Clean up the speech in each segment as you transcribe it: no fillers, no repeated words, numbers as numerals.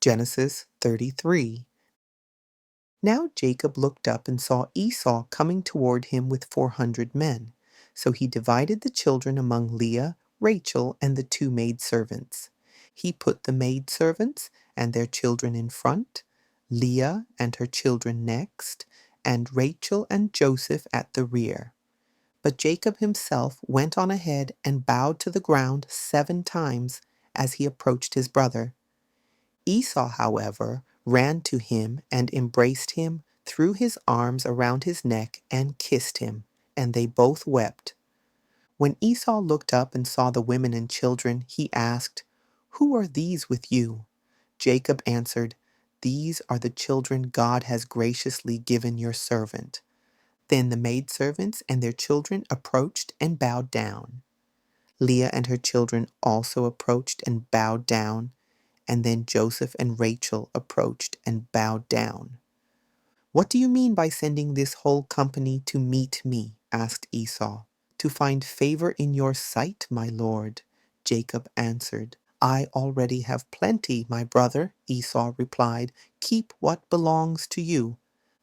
Genesis 33. Now Jacob looked up and saw Esau coming toward him with 400 men. So he divided the children among Leah, Rachel, and the two maidservants. He put the maidservants and their children in front, Leah and her children next, and Rachel and Joseph at the rear. But Jacob himself went on ahead and bowed to the ground 7 times as he approached his brother. Esau, however, ran to him and embraced him, threw his arms around his neck, and kissed him, and they both wept. When Esau looked up and saw the women and children, he asked, "Who are these with you?" Jacob answered, "These are the children God has graciously given your servant." Then the maidservants and their children approached and bowed down. Leah and her children also approached and bowed down, and then Joseph and Rachel approached and bowed down. "What do you mean by sending this whole company to meet me?" asked Esau. "To find favor in your sight, my lord," Jacob answered. "I already have plenty, my brother," Esau replied. "Keep what belongs to you."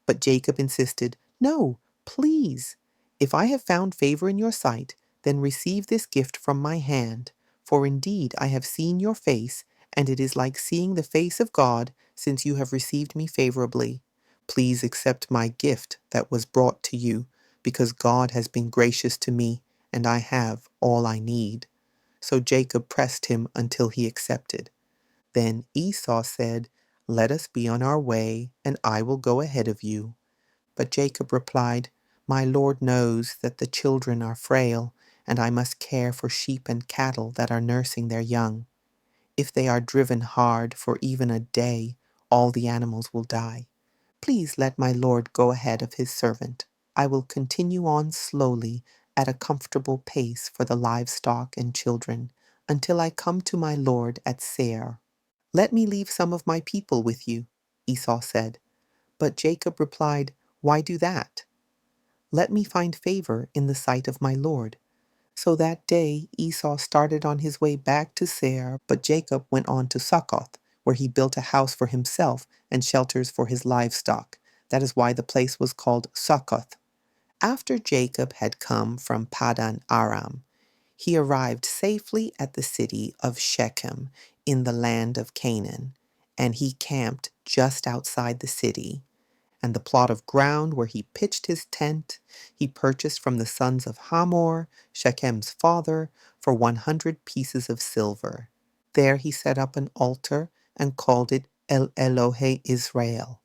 But Jacob insisted, "No, please. If I have found favor in your sight, then receive this gift from my hand. For indeed I have seen your face, and it is like seeing the face of God, since you have received me favorably. Please accept my gift that was brought to you, because God has been gracious to me, and I have all I need." So Jacob pressed him until he accepted. Then Esau said, "Let us be on our way, and I will go ahead of you." But Jacob replied, "My Lord knows that the children are frail, and I must care for sheep and cattle that are nursing their young. If they are driven hard for even a day, all the animals will die. Please let my Lord go ahead of his servant. I will continue on slowly at a comfortable pace for the livestock and children until I come to my Lord at Seir." "Let me leave some of my people with you," Esau said. But Jacob replied, "Why do that? Let me find favor in the sight of my Lord." So that day Esau started on his way back to Seir, but Jacob went on to Succoth, where he built a house for himself and shelters for his livestock. That is why the place was called Succoth. After Jacob had come from Paddan Aram, he arrived safely at the city of Shechem in the land of Canaan, and he camped just outside the city. And the plot of ground where he pitched his tent, he purchased from the sons of Hamor, Shechem's father, for 100 pieces of silver. There he set up an altar and called it El Elohe Israel,